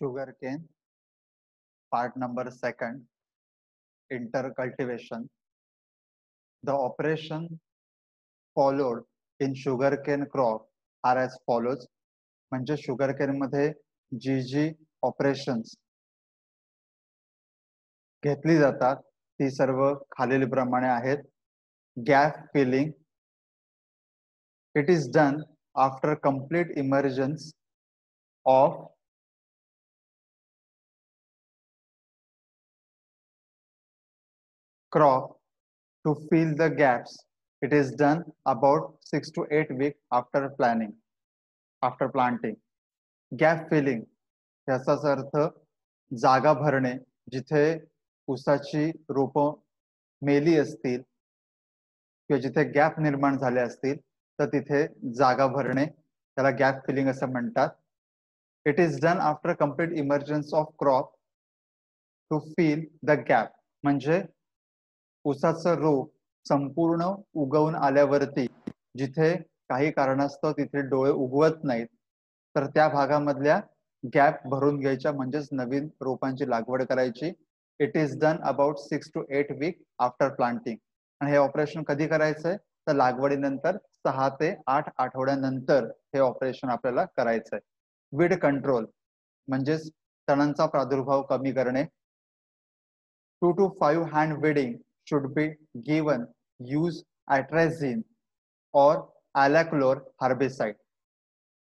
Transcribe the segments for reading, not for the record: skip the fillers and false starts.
Sugarcane, part number second, intercultivation. The operation followed in sugarcane crop are as follows. म्हणजे sugarcane मध्ये जी operations घेतली जातात ती सर्व खालीलप्रमाणे आहेत. Gap filling. It is done after complete emergence of crop to fill the gaps. It is done about 6 to 8 weeks after planting. Gap filling याचाच अर्थ जागा भरणे. जिथे ऊसाची रोपं मेली असतील किंवा जिथे गॅप निर्माण झाले असतील तर तिथे जागा भरणे, त्याला गॅप फिलिंग असं म्हणतात. It is done after complete emergence of crop to fill the gap. म्हणजे ऊसाचं रोप संपूर्ण उगवून आल्यावरती जिथे काही कारणास्तव तिथे डोळे उगवत नाहीत तर त्या भागामधल्या गॅप भरून घ्यायच्या, म्हणजेच नवीन रोपांची लागवड करायची. It is done about 6 to 8 weeks after planting. आणि हे ऑपरेशन कधी करायचंय तर लागवडीनंतर 6 ते 8 आठवड्यानंतर हे ऑपरेशन आपल्याला करायचंय. वीड कंट्रोल म्हणजेच तणांचा प्रादुर्भाव कमी करणे. 2 to 5 hand weeding should be given. Use atrazine or alachlor herbicide.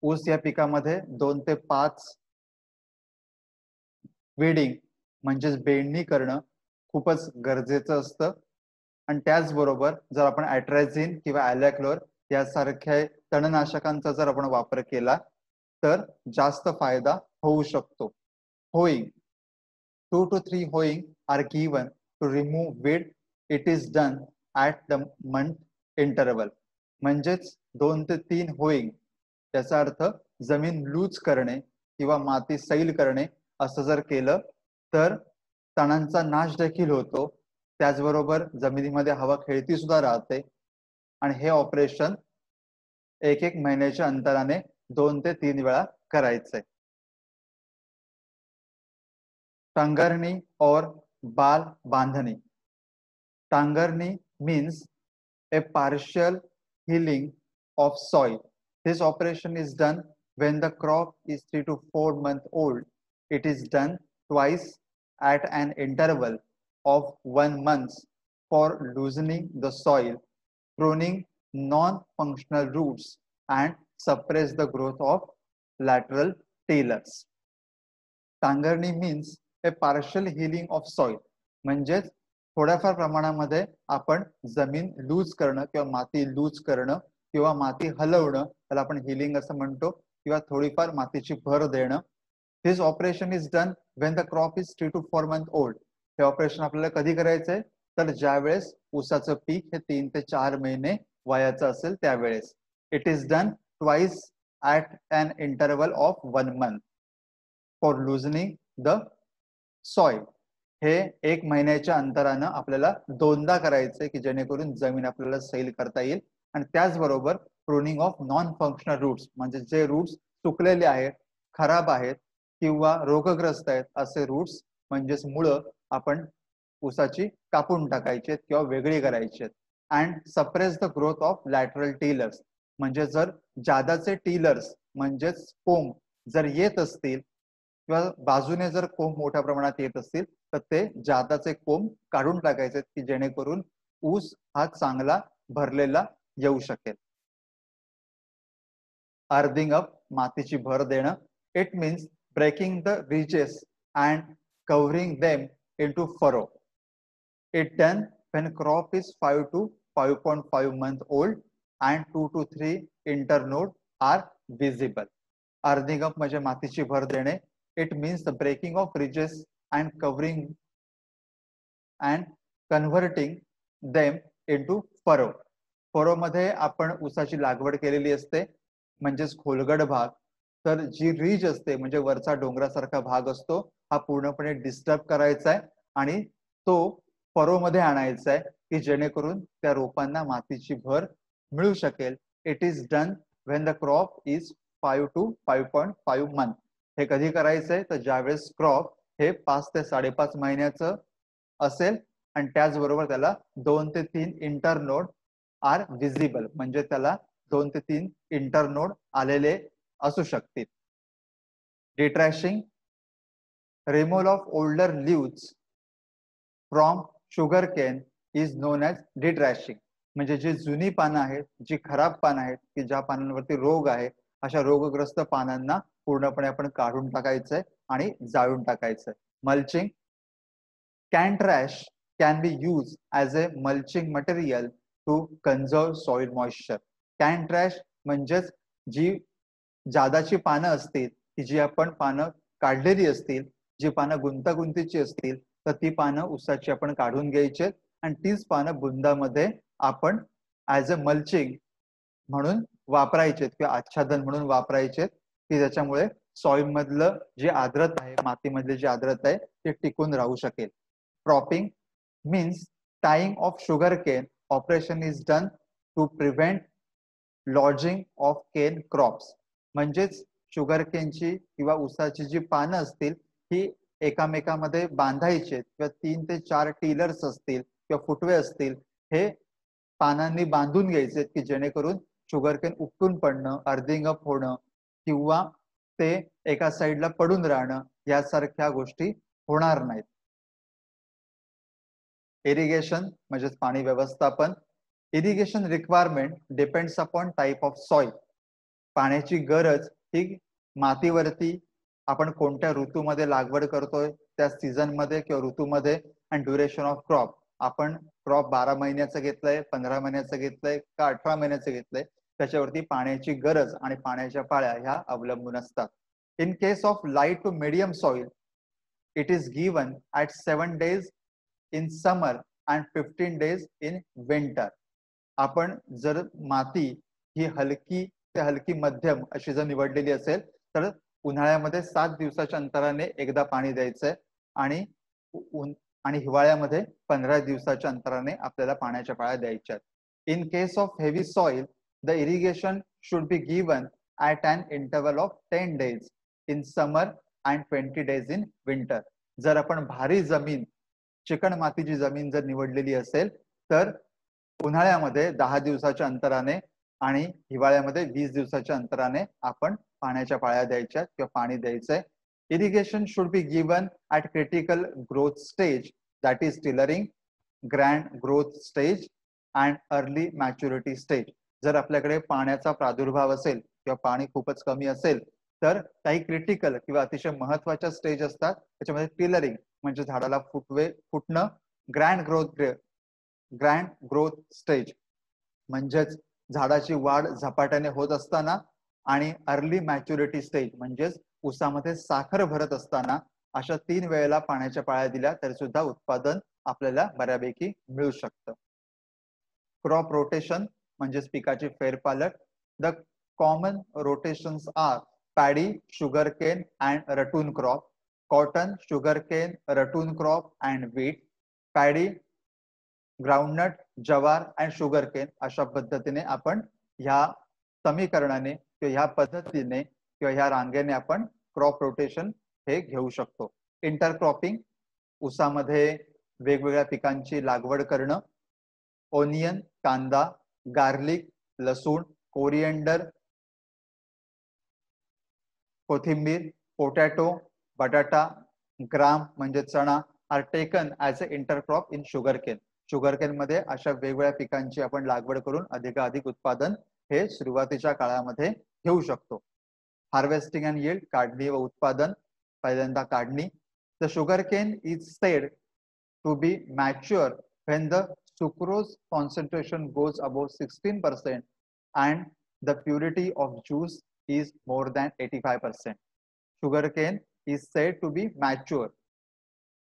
ऊस या पिकामध्ये 2 ते 5 वेडिंग म्हणजेच बेडणी करणं खूपच गरजेचं असतं. आणि त्याचबरोबर जर आपण ॲट्राझिन किंवा ॲलॅक्लोर यासारख्या तणनाशकांचा जर आपण वापर केला तर जास्त फायदा होऊ शकतो. होईंग. 2 to 3 hoeing are given to remove weed. It is done at the month interval. म्हणजेच 2 ते 3 होईंग याचा अर्थ जमीन लूज करणे किंवा माती सैल करणे असं जर केलं तर तणांचा नाश देखील होतो. त्याचबरोबर जमिनीमध्ये हवा खेळती सुद्धा राहते. आणि हे ऑपरेशन 1 महिन्याच्या अंतराने 2 ते 3 वेळा करायचंय. टांगरणी और बाल बांधणी. टांगरणी means a partial healing of soil. This operation is done when the crop is 3 to 4 months old. It is done twice at an interval of 1 month for loosening the soil, pruning non-functional roots and suppress the growth of lateral tillers. टांगरणी means a partial healing of soil. म्हणजेच थोड्याफार प्रमाणामध्ये आपण जमीन loose करणं किंवा माती loose करणं किंवा माती हलवणं, त्याला आपण हिलिंग असं म्हणतो, किंवा थोडीफार मातीची भर देणं. This operation is done when the crop is 3 to 4 months old. हे ऑपरेशन आपल्याला कधी करायचंय तर ज्या वेळेस ऊसाचं पीक हे 3 ते 4 महिने वयाचं असेल त्यावेळेस. It is done twice at an interval of 1 month for loosening the soil. हे 1 महिन्याच्या अंतरानं आपल्याला 2दा करायचंय की जेणेकरून जमीन आपल्याला सैल करता येईल. आणि त्याचबरोबर pruning of non functional roots, म्हणजे जे रूट्स सुकलेले आहेत, खराब आहेत किंवा रोगग्रस्त आहेत असे रूट्स म्हणजेच मुळं आपण ऊसाची कापून टाकायची आहेत किंवा वेगळी करायची आहेत. And suppress the growth of lateral tillers. म्हणजे जर जादाचे टीलर्स म्हणजेच कोंब जर येत असतील किंवा बाजूने जर कोंब मोठ्या प्रमाणात येत असतील तर ते जादाचे कोंब काढून टाकायचे की जेणेकरून ऊस हा चांगला भरलेला येऊ शकेल. अर्थिंग अप, मातीची भर देणं. It means breaking the ridges and covering them into furrow. It done when crop is 5 to 5.5 months old and 2 to 3 internode are visible. Earthing up म्हणजे मातीची भर देणे. It means the breaking of ridges and covering and converting them into furrow. Furrow मध्ये आपण ऊसाची लागवड केलेली असते म्हणजेच खोलगड भाग. तर जी रीज असते म्हणजे वरचा डोंगरासारखा भाग असतो हा पूर्णपणे डिस्टर्ब करायचा आहे आणि तो फरो मध्ये आणायचा आहे की जेणेकरून त्या रोपांना मातीची भर मिळू शकेल. It is done when the crop is 5 to 5.5 months. हे कधी करायचंय तर ज्यावेळेस क्रॉप हे 5 ते 5.5 महिन्याचं असेल आणि त्याचबरोबर त्याला 2 ते 3 इंटरनोड आर विजिबल, म्हणजे त्याला 2 ते 3 इंटरनोड आलेले असू शकतील. Detrashing, removal of older leaves from sugar cane is known as detrashing. म्हणजे जी जुनी पानं आहेत, जी खराब पानं आहेत, की ज्या पानांवरती रोग आहे, अशा रोगग्रस्त पानांना पूर्णपणे आपण काढून टाकायचंय आणि जाळून टाकायचंय. Mulching, cane trash can be used as a mulching material to conserve soil moisture. Cane trash म्हणजेच जी जादाची पानं असतील, की जी आपण पानं काढलेली असतील, जी पानं गुंतागुंतीची असतील, तर ती पानं ऊसाची आपण काढून घ्यायची आणि तीच पानं बुंदामध्ये आपण ॲज अ मल्चिंग म्हणून वापरायचे किंवा आच्छादन म्हणून वापरायचे, की त्याच्यामुळे सॉइल मधलं जी आर्द्रता आहे, मातीमधली जी आर्द्रता आहे ती टिकून राहू शकेल. Cropping means tying of sugar cane operation is done to prevent lodging of cane crops. म्हणजेच शुगर केनची किंवा ऊसाची जी पानं असतील ही एकामेकामध्ये बांधायचे किंवा 3 ते 4 टीलर्स असतील किंवा फुटवे असतील, हे पानांनी बांधून घ्यायचे की जेणेकरून शुगर केन उपटून पडणं, अर्थिंग अप होणं किंवा ते एका साईडला पडून राहणं यासारख्या गोष्टी होणार नाहीत. इरिगेशन म्हणजेच पाणी व्यवस्थापन. Irrigation requirement depends upon type of soil. पाण्याची गरज ही मातीवरती, आपण कोणत्या ऋतूमध्ये लागवड करतोय त्या सीझन मध्ये किंवा ऋतूमध्ये, आणि ड्युरेशन ऑफ क्रॉप, आपण क्रॉप 12 महिन्याचं घेतलंय, 15 महिन्याचं घेतलंय का 18 महिन्याचं घेतलंय, त्याच्यावरती पाण्याची गरज आणि पाण्याच्या पाळ्या ह्या अवलंबून असतात. In case of light to medium soil, it is given at 7 days in summer and 15 days in winter. आपण जर माती ही हलकी ते हलकी मध्यम अशी जर निवडलेली असेल तर उन्हाळ्यामध्ये 7 दिवसाच्या अंतराने एकदा पाणी द्यायचंय आणि आणि हिवाळ्यामध्ये 15 दिवसाच्या अंतराने आपल्याला पाण्याच्या पाळ्या द्यायच्या. In case of heavy soil, the irrigation should be given at an interval of 10 days in summer and 20 days in winter. जर आपण भारी जमीन, चिकण मातीची जमीन जर निवडलेली असेल तर उन्हाळ्यामध्ये 10 दिवसाच्या अंतराने आणि हिवाळ्यामध्ये 20 दिवसाच्या अंतराने आपण पाण्याच्या पाळ्या द्यायच्या किंवा पाणी द्यायचंय. Irrigation should be given at critical growth stage, that is tillering, grand growth stage and early maturity stage. जर आपल्याकडे पाण्याचा प्रादुर्भाव असेल किंवा पाणी खूपच कमी असेल तर काही क्रिटिकल किंवा अतिशय महत्वाच्या स्टेज असतात, त्याच्यामध्ये टिलरिंग म्हणजे झाडाला फुटणं, ग्रँड ग्रोथ स्टेज म्हणजेच झाडाची वाढ झपाट्याने होत असताना, आणि अर्ली मॅच्युरिटी स्टेज म्हणजेच ऊसामध्ये साखर भरत असताना. अशा 3 वेळेला पाण्याच्या पाळ्या दिल्या तरी सुद्धा उत्पादन आपल्याला बऱ्यापैकी मिळू शकतं. क्रॉप रोटेशन म्हणजेच पिकाची फेरपालट. The common rotations are paddy, sugarcane and ratoon crop, cotton, sugarcane, ratoon crop and wheat, paddy, groundnut, jowar and sugarcane. अशा पद्धतीने आपण ह्या समीकरणाने किंवा ह्या पद्धतीने किंवा ह्या रांगेने आपण क्रॉप रोटेशन हे घेऊ शकतो. इंटरक्रॉपिंग, ऊसामध्ये वेगवेगळ्या पिकांची लागवड करणं. ओनियन, कांदा, गार्लिक, लसूण, कोरिएंडर, कोथिंबीर, पोटॅटो, बटाटा, ग्राम म्हणजे चणा are taken as a intercrop in sugar cane. Sugar cane मध्ये अशा वेगवेगळ्या पिकांची आपण लागवड करून अधिकाधिक उत्पादन हे सुरुवातीच्या काळामध्ये घेऊ शकतो. हार्वेस्टिंग अँड यील्ड, काढणी व उत्पादन. पहिल्यांदा काढणी. The sugar Kane is said to be mature when the sucrose concentration goes above 16% and the purity of juice is more than 85%. Sugarcane is said to be mature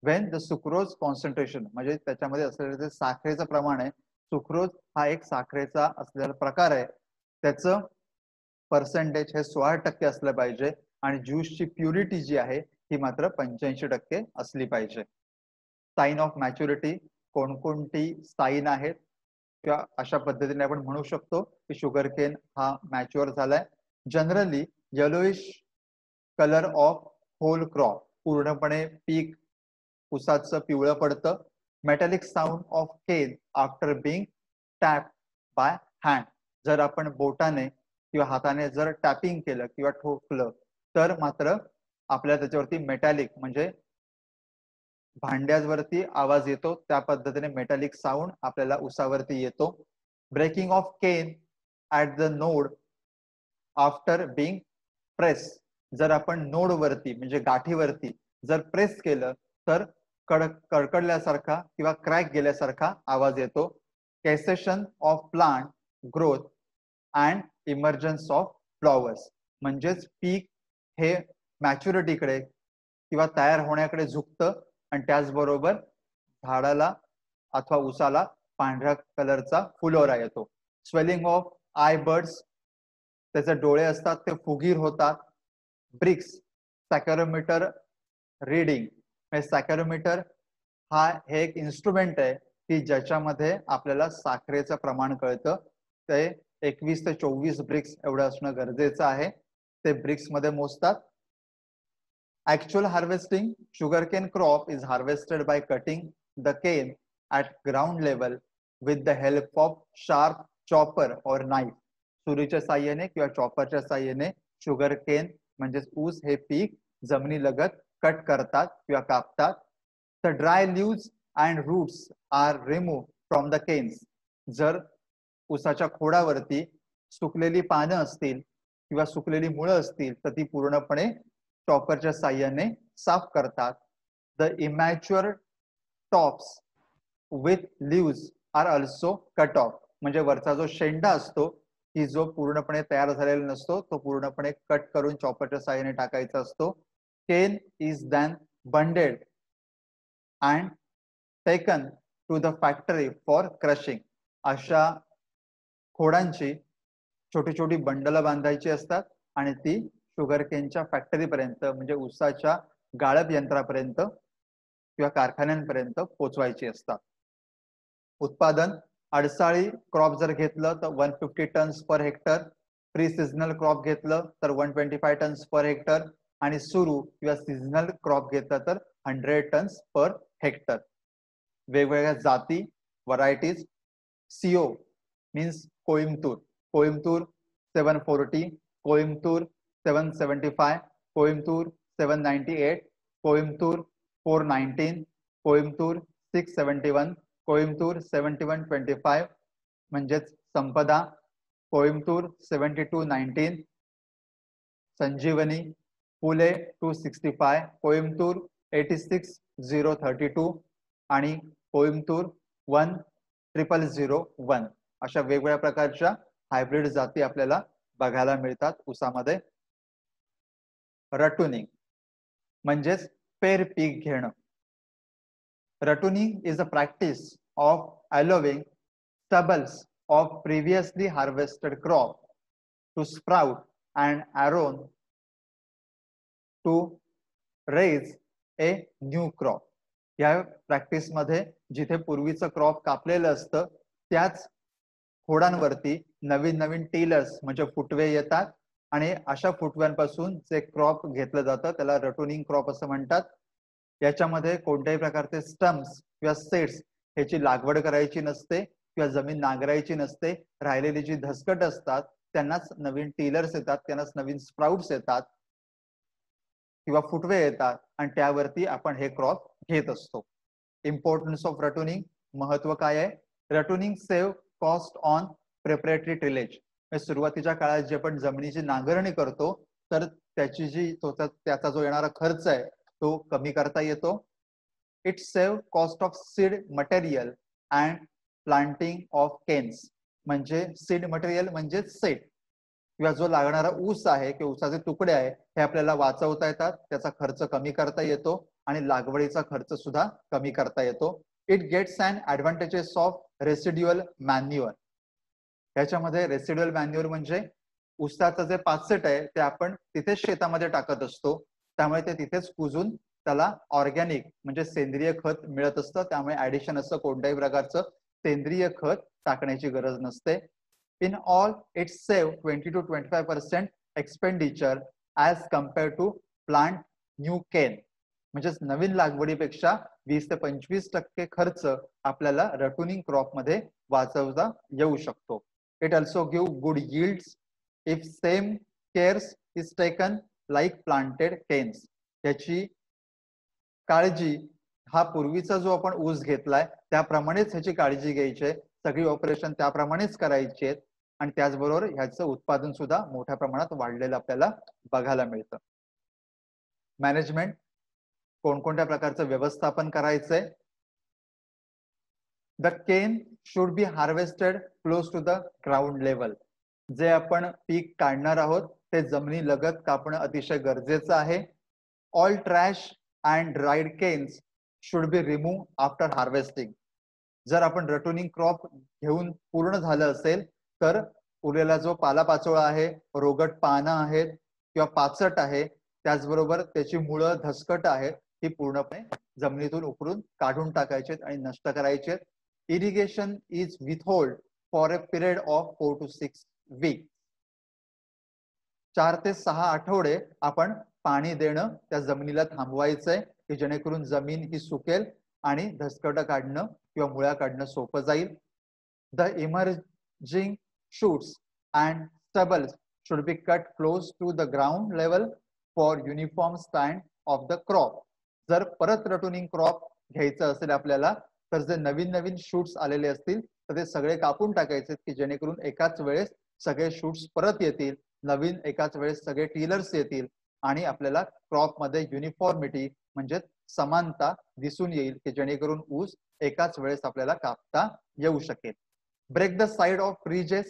when the sucrose concentration, म्हणजे त्याच्यामध्ये असलेलं जे साखरेचं प्रमाण आहे, sucrose हा एक साखरेचा असलेला प्रकार आहे, त्याचं पर्सेंटेज हे 16% असलं पाहिजे आणि ज्यूसची प्युरिटी जी आहे ही मात्र 85% असली पाहिजे. साइन ऑफ मॅच्युरिटी, कोणकोणती साइन आहेत किंवा अशा पद्धतीने आपण म्हणू शकतो की शुगर केन हा मॅच्युअर झालाय. Generally yellowish colour of whole crop, पूर्णपणे पीक ऊसाचं पिवळं पडतं. Metallic sound of cane after being tap by hand, जर आपण बोटाने किंवा हाताने जर टॅपिंग केलं किंवा ठोकलं तर मात्र आपल्याला त्याच्यावरती मेटॅलिक म्हणजे भांड्यावरती आवाज येतो, त्या पद्धतीने मेटॅलिक साऊंड आपल्याला ऊसावरती येतो. Breaking of cane at the node after being press, जर आपण नोड वरती म्हणजे गाठीवरती जर प्रेस केलं तर कडकडल्यासारखा किंवा क्रॅक गेल्यासारखा आवाज येतो. Cessation of plant growth and emergence of flowers, म्हणजेच पीक हे मॅच्युरिटीकडे किंवा तयार होण्याकडे झुकतं आणि त्याचबरोबर झाडाला अथवा ऊसाला पांढऱ्या कलरचा फुलोरा येतो. स्वेलिंग ऑफ आय बर्ड्स, त्याचे डोळे असतात ते फुगीर होतात. ब्रिक्स सॅकॅरोमीटर रीडिंग, सॅकॅरोमीटर हे एक इन्स्ट्रुमेंट आहे की ज्याच्यामध्ये आपल्याला साखरेचं प्रमाण कळतं. ते 21 ते 24 ब्रिक्स एवढं असणं गरजेचं आहे. ते ब्रिक्स मध्ये मोजतात. Actual harvesting, sugarcane crop is harvested by cutting the cane at ground level with the help of sharp chopper or knife. सुरीच्या साहाय्याने किंवा चॉपरच्या साहाय्याने शुगर केन म्हणजे ऊस हे पीक जमिनीलगत कट करतात किंवा कापतात. The dry leaves and roots are removed from the canes. जर ऊसाच्या खोडावरती सुकलेली पानं असतील किंवा सुकलेली मुळं असतील तर ती पूर्णपणे चॉपरच्या साहाय्याने साफ करतात. The immature tops with lives R also cut off, म्हणजे वरचा जो शेंडा असतो की जो पूर्णपणे तयार झालेला नसतो तो पूर्णपणे कट करून चॉपरच्या साहाय्याने टाकायचा असतो. Cane is then bunded and taken to the factory for crushing. अशा खोडांची छोटी छोटी बंडलं बांधायची असतात आणि ती शुगर केनच्या फॅक्टरीपर्यंत म्हणजे ऊसाच्या गाळप यंत्रापर्यंत किंवा कारखान्यांपर्यंत पोचवायची असतात. उत्पादन अडसाळी क्रॉप जर घेतलं तर 150 tons per hectare, pre seasonal crop घेतलं तर 125 टन्स पर हेक्टर आणि सुरू किंवा सीझनल क्रॉप घेतलं तर 100 टन्स पर हेक्टर. वेगवेगळ्या जाती varieties. CO means Coimbatore, Coimbatore 740, Coimbatore 775, Coimbatore 798, Coimbatore 419, Coimbatore 671, Coimbatore 7125 म्हणजेच संपदा, कोइंबतूर 7219, संजीवनी, पुले 265, कोइंबतूर 86032 आणि कोइंबतूर 10001. अशा वेगवेगळ्या प्रकारच्या हायब्रिड जाती आपल्याला बघायला मिळतात ऊसामध्ये. रटुनिंग म्हणजेच पेर पीक घेणं. Ratooning is a practice of allowing stubbles of previously harvested crop to sprout and grown to raise a new crop. या प्रॅक्टिस मध्ये जिथे पूर्वीचं क्रॉप कापलेलं असतं त्याच खोडांवरती नवीन नवीन टेलर्स म्हणजे फुटवे येतात आणि अशा फुटव्यांपासून जे क्रॉप घेतलं जातं त्याला रटुनिंग क्रॉप असं म्हणतात. याच्यामध्ये कोणत्याही प्रकारचे स्टम्प्स किंवा सेट्स ह्याची लागवड करायची नसते किंवा जमीन नांगरायची नसते. राहिलेली जी धसकट असतात त्यांनाच नवीन टेलर्स येतात, त्यांनाच नवीन स्प्राउट्स येतात किंवा फुटवे येतात आणि त्यावरती आपण हे क्रॉप घेत असतो. इम्पॉर्टन्स ऑफ रटुनिंग, महत्व काय आहे? Ratooning save cost on preparatory tillage. सुरुवातीच्या काळात जे आपण जमिनीची नांगरणी करतो तर त्याची जी त्याचा जो येणारा खर्च आहे तो कमी करता येतो. It save cost of seed material and planting of canes, म्हणजे सीड मटेरियल म्हणजे सेट किंवा जो लागणारा ऊस आहे किंवा ऊसाचे तुकडे आहे हे आपल्याला वाचवता येतात, त्याचा खर्च कमी करता येतो आणि लागवडीचा खर्च सुद्धा कमी करता येतो. It gets and advantages of residual manure. याच्यामध्ये रेसिड्युअल मॅन्युअर म्हणजे ऊसाचं जे पाचट आहे ते आपण तिथेच शेतामध्ये टाकत असतो, त्यामुळे ते तिथेच कुजून त्याला ऑर्गॅनिक म्हणजे सेंद्रिय खत मिळत असतं. त्यामुळे ऍडिशन असं कोणत्याही प्रकारचं सेंद्रिय खत टाकण्याची गरज नसते. In all, it saved 20 to 25% expenditure as compared to plant new cane, म्हणजेच नवीन लागवडीपेक्षा 20 ते 25% खर्च आपल्याला रटुनिंग क्रॉप मध्ये वाचवता येऊ शकतो. It also give good yields if same cares is taken like planted canes. याची काळजी हा पूर्वीचा जो आपण ऊस घेतलाय त्याप्रमाणेच ह्याची काळजी घ्यायची आहे, सगळी ऑपरेशन त्याप्रमाणेच करायची आहेत आणि त्याचबरोबर ह्याचं उत्पादन सुद्धा मोठ्या प्रमाणात वाढलेलं आपल्याला बघायला मिळतं. मॅनेजमेंट, कोणकोणत्या प्रकारचं व्यवस्थापन करायचंय. The cane should be harvested close to the ground level. जे आपण पीक काढणार आहोत ते जमिनी लगत कापणं अतिशय गरजेचं आहे. All trash and dried canes should be remove after harvesting. जर आपण रटुनिंग क्रॉप घेऊन पूर्ण झालं असेल तर उरलेला जो पालापाचोळा आहे, रोगट पानं आहेत किंवा पाचट आहे, त्याचबरोबर त्याची मुळं धसकट आहेत, ही पूर्णपणे जमिनीतून उकरून काढून टाकायचे आणि नष्ट करायचे. Irrigation is withhold for a period of 4 to 6 weeks. 4 ते 6 आठवडे आपण पाणी देणं त्या जमिनीला थांबवायचंय की जेणेकरून जमीन ही सुकेल आणि धसकट काढणं किंवा मुळ्या काढणं सोपं जाईल. The emerging shoots and stubbles should be cut close to the ground level for uniform stand of the crop. जर परत रटुनिंग क्रॉप घ्यायचं असेल आपल्याला तर जे नवीन नवीन शूट्स आलेले असतील तर ते सगळे कापून टाकायचे की जेणेकरून एकाच वेळेस सगळे शूट्स परत येतील, नवीन एकाच वेळेस सगळे टीलर्स येतील आणि आपल्याला क्रॉप मध्ये युनिफॉर्मिटी म्हणजे समानता दिसून येईल की जेणेकरून ऊस एकाच वेळेस आपल्याला कापता येऊ शकेल. Break the side of ridges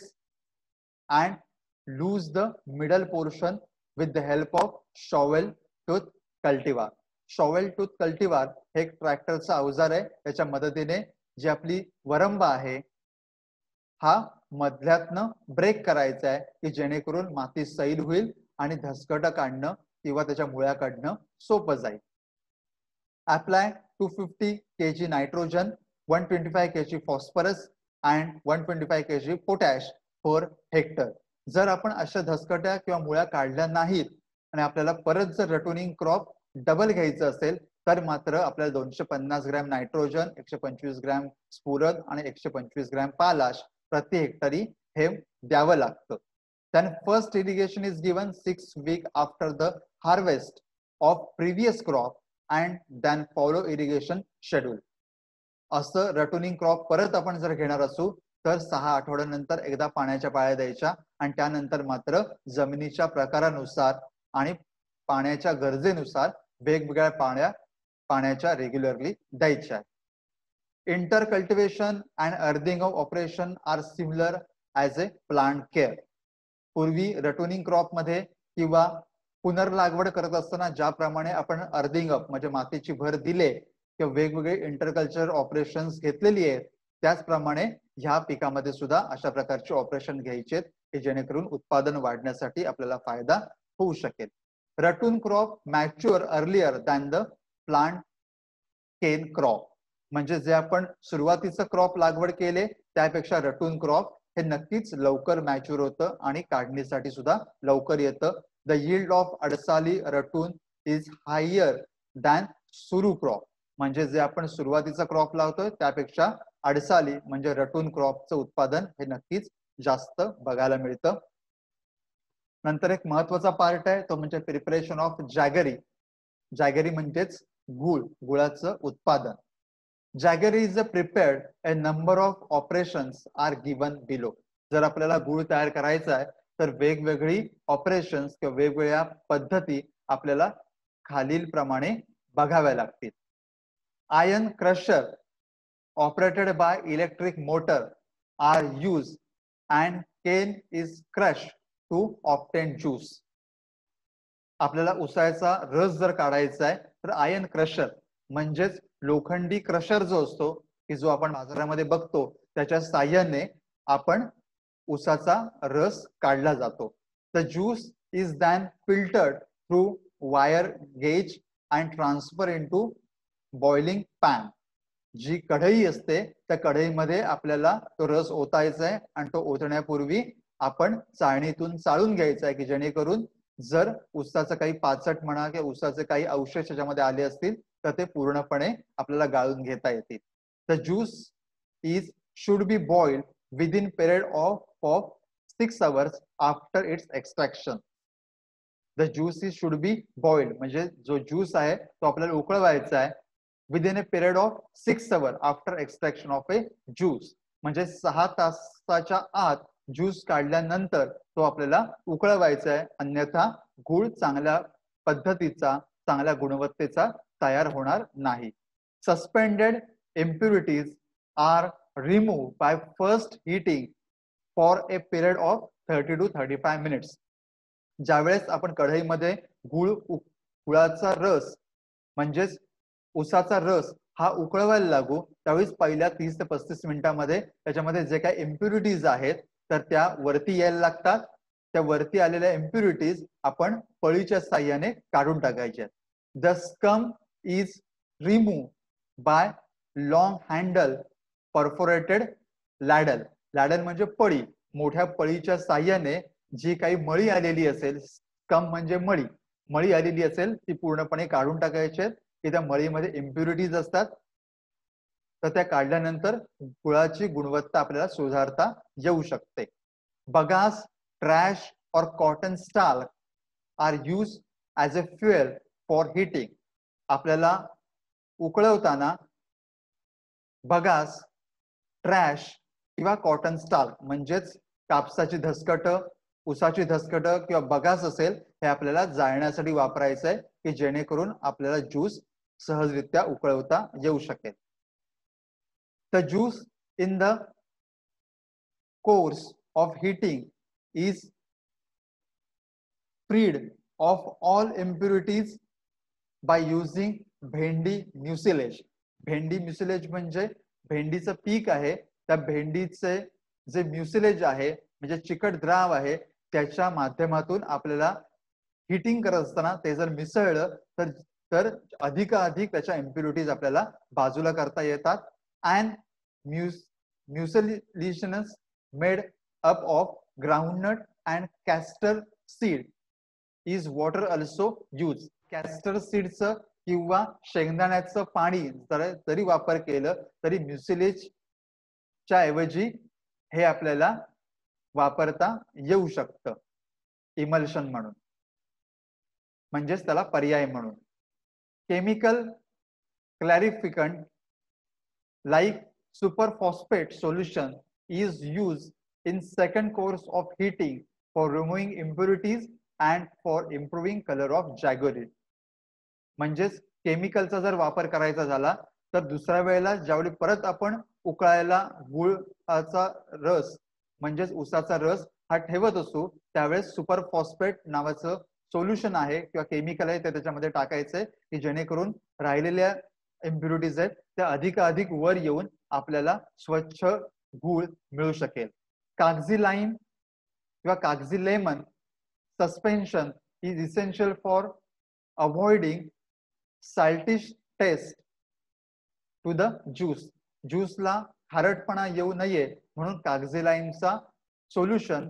and lose the middle portion with the help of shovel tooth cultivar. shovel tooth cultivar हे एक ट्रॅक्टरचा अवजार आहे. त्याच्या मदतीने जी आपली वरंब आहे हा मधल्यातनं ब्रेक करायचा आहे की जेणेकरून माती सैल होईल आणि धसकट काढणं किंवा त्याच्या मुळ्या काढणं सोपं जाईल. Apply 250 kg nitrogen, 125 kg phosphorus and 125 kg potash per hectare. जर आपण अशा धसकट्या किंवा मुळ्या काढल्या नाहीत आणि आपल्याला परत जर रटुनिंग क्रॉप डबल घ्यायचं असेल तर मात्र आपल्याला 250 ग्रॅम नायट्रोजन, 125 ग्रॅम स्फुरद आणि 125 ग्रॅम पालाश प्रति हेक्टरी हे द्यावं लागतं. Then first irrigation is given 6 weeks after the harvest of previous crop and then follow irrigation schedule. असं रटुनिंग क्रॉप परत आपण जर घेणार असू तर 6 आठवड्यानंतर एकदा पाण्याच्या पाळ्या द्यायच्या आणि त्यानंतर मात्र जमिनीच्या प्रकारानुसार आणि पाण्याच्या गरजेनुसार वेगवेगळ्या पाण्याच्या रेग्युलरली द्यायच्या. Inter cultivation and earthing of operation are similar as a plant care. पूर्वी रटुनिंग क्रॉप मध्ये किंवा पुनर्लागवड करत असताना ज्याप्रमाणे आपण अर्थिंग अप म्हणजे मातीची भर दिले किंवा वेगवेगळे इंटरकल्चर ऑपरेशन्स घेतलेली आहेत त्याचप्रमाणे ह्या पिकामध्ये सुद्धा अशा प्रकारचे ऑपरेशन घ्यायचे की जेणेकरून उत्पादन वाढण्यासाठी आपल्याला फायदा होऊ शकेल. Ratoon crop mature earlier than the plant cane crop. म्हणजे जे आपण सुरुवातीचं क्रॉप लागवड केले त्यापेक्षा रटून क्रॉप हे नक्कीच लवकर मॅच्युअर होतं आणि काढणीसाठी सुद्धा लवकर येतं. The yield of adsali ratoon is higher than suru crop. म्हणजे जे आपण सुरुवातीचा क्रॉप लावतोय त्यापेक्षा अडसाली म्हणजे रटून क्रॉपचं उत्पादन हे नक्कीच जास्त बघायला मिळतं. नंतर एक महत्वाचा पार्ट आहे तो म्हणजे प्रिपरेशन ऑफ जॅगरी. जॅगरी म्हणजेच गुळ, गुळाचं उत्पादन. Jaggery is prepared a number of operations are given below. जर आपल्याला गुळ तयार करायचा आहे तर वेगवेगळी ऑपरेशन्स किंवा वेगवेगळ्या पद्धती आपल्याला खालील प्रमाणे बघाव्या लागतील. Iron crusher operated by electric motor are used and cane is crushed to obtain juice. आपल्याला उसाचा रस जर काढायचा आहे तर आयर्न क्रशर म्हणजेच लोखंडी क्रशर जो असतो की जो आपण बाजारामध्ये बघतो त्याच्या साहाय्याने आपण उसाचा रस काढला जातो. The juice is then filtered through wire gauge and transfer into boiling pan. जी कढई असते त्या कढईमध्ये आपल्याला तो रस ओतायचा आहे आणि तो ओतण्यापूर्वी आपण चाळणीतून चाळून घ्यायचा आहे की जेणेकरून जर ऊसाचं काही पाचट म्हणा किंवा ऊसाचे काही अवशेष त्याच्यामध्ये आले असतील तर ते पूर्णपणे आपल्याला गाळून घेता येतील. The juice is should be boiled within period of 6 hours after it's extraction. The juice is should be boiled म्हणजे जो ज्यूस आहे तो आपल्याला उकळवायचा आहे within a period of 6 hours after extraction of A juice. म्हणजे 6 तासाच्या आत ज्यूस काढल्यानंतर तो आपल्याला उकळवायचा आहे, अन्यथा गुळ चांगल्या पद्धतीचा चांगल्या गुणवत्तेचा तयार होणार नाही. Suspended impurities are remove by first heating for a period of 30 to 35 minutes. ज्यावेळेस आपण कढईमध्ये गुळाचा रस म्हणजेच ऊसाचा रस हा उकळवायला लागू त्यावेळेस पहिल्या 30 ते 35 मिनिटांमध्ये त्याच्यामध्ये जे काही इम्प्युरिटीज आहेत तर त्या वरती यायला लागतात. त्या वरती आलेल्या इम्प्युरिटीज आपण पळीच्या साह्याने काढून टाकायच्या. The scum is remove by long handle perforated ladle. Ladle म्हणजे पळी, मोठ्या पळीच्या साह्याने जी काही मळी आलेली असेल, स्कम म्हणजे मळी, मळी आलेली असेल ती पूर्णपणे काढून टाकायची की त्या मळीमध्ये इम्प्युरिटीज असतात. तर त्या काढल्यानंतर गुळाची गुणवत्ता आपल्याला सुधारता येऊ शकते. बगास, ट्रॅश और cotton stalk are use as a fuel for heating. आपल्याला उकळवताना बगास, ट्रॅश किंवा कॉटन स्टाल म्हणजेच कापसाची धसकट, ऊसाची धसकट किंवा बगास असेल हे आपल्याला जाळण्यासाठी वापरायचं आहे की जेणेकरून आपल्याला ज्यूस सहजरित्या उकळवता येऊ शकेल. The juice in the course of heating is freed of all impurities by using bhendi mucilage. भेंडी म्युसिलेज म्हणजे भेंडीचं पीक आहे, त्या भेंडीचे जे म्युसिलेज आहे म्हणजे चिकट द्राव आहे त्याच्या माध्यमातून आपल्याला हिटिंग करत असताना ते जर मिसळलं तर अधिकाधिक त्याच्या इम्प्युरिटीज आपल्याला बाजूला करता येतात. And mucilages made up of groundnut and castor seed is water also use. Castor सीडचं किंवा शेंगदाण्याचं पाणी जरी वापर केलं तरी म्युसिलेजच्या ऐवजी हे आपल्याला वापरता येऊ शकतं इमल्शन म्हणून, म्हणजेच त्याला पर्याय म्हणून. Chemical clarificant like superphosphate solution is use in second course of heating for removing impurities and for improving colour of jaggery. म्हणजेच केमिकलचा जर वापर करायचा झाला तर दुसऱ्या वेळेला ज्यावेळी परत आपण उकळायला गुळाचा रस म्हणजेच ऊसाचा रस हा ठेवत असू त्यावेळेस सुपरफॉस्फेट नावाचं सोल्युशन आहे किंवा केमिकल आहे ते त्याच्यामध्ये टाकायचंय की जेणेकरून राहिलेल्या इम्प्युरिटीज आहेत त्या अधिकाधिक वर येऊन आपल्याला स्वच्छ गुळ मिळू शकेल. कागजी लाईम किंवा kagzi lemon suspension is essential for avoiding saltish taste to the juice. ज्यूसला खारटपणा येऊ नये म्हणून कागजी लाईमचा सोल्युशन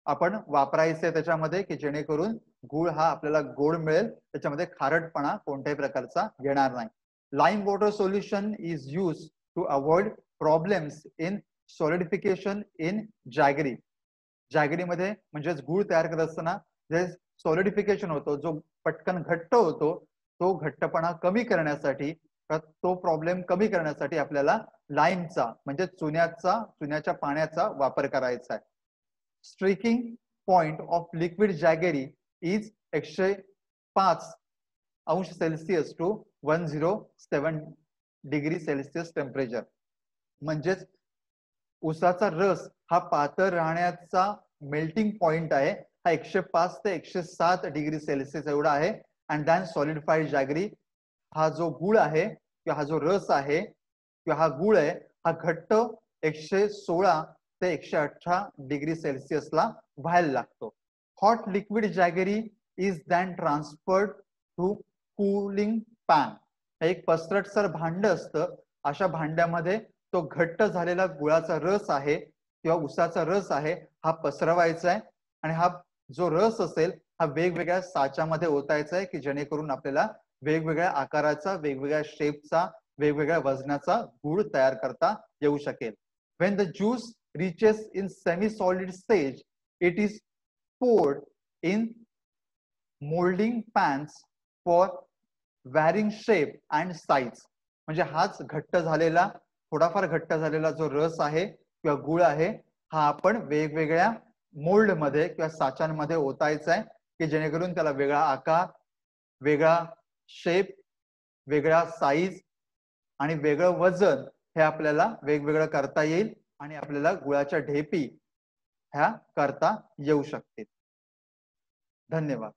आपण वापरायचे त्याच्यामध्ये की जेणेकरून गुळ हा आपल्याला गोड मिळेल, त्याच्यामध्ये खारटपणा कोणत्याही प्रकारचा येणार नाही. Lime water solution is use to avoid problems in solidification in jaggery. जॅगरीमध्ये म्हणजेच गुळ तयार करत असताना जे सॉलिडिफिकेशन होतो, जो पटकन घट्ट होतो, तो घट्टपणा कमी करण्यासाठी तो प्रॉब्लेम कमी करण्यासाठी आपल्याला लाईमचा म्हणजे चुन्याच्या पाण्याचा वापर करायचा आहे. Streaking point of liquid jaggery is 105°C to 107° temperature. म्हणजेच ऊसाचा रस हा पातळ राहण्याचा मेल्टिंग पॉइंट आहे हा 105 ते 107°C एवढा आहे. अँड दॅन सॉलिडिफाईड जॅगरी हा जो गुळ आहे किंवा हा जो रस आहे किंवा हा गुळ आहे हा घट्ट 116 ते 118°C ला व्हायला लागतो. Hot liquid jaggery is then transferred to cooling pan. एक पसरटसर भांड असतं, अशा भांड्यामध्ये तो घट्ट झालेला गुळाचा रस आहे किंवा ऊसाचा रस आहे हा पसरवायचा आहे आणि हा जो रस असेल हा वेगवेगळ्या साच्यामध्ये ओतायचा आहे की जेणेकरून आपल्याला वेगवेगळ्या आकाराचा, वेगवेगळ्या शेपचा, वेगवेगळ्या वजनाचा गुळ तयार करता येऊ शकेल. When the juice reaches in semi-solid stage, it is poured in molding pans for varying shape and size. म्हणजे हाच घट्ट झालेला, थोडाफार घट्ट झालेला जो रस आहे किंवा गुळ आहे, हा आपण वेगवेगळ्या मोल्ड मध्ये किंवा साच्यांमध्ये ओतायचा आहे की जेणेकरून त्याला वेगळा आकार, वेगळा शेप, वेगळा साईज आणि वेगळं वजन हे आपल्याला वेगवेगळं करता येईल आणि आपल्याला गुळाच्या ढेपी ह्या करता येऊ शकतील. धन्यवाद.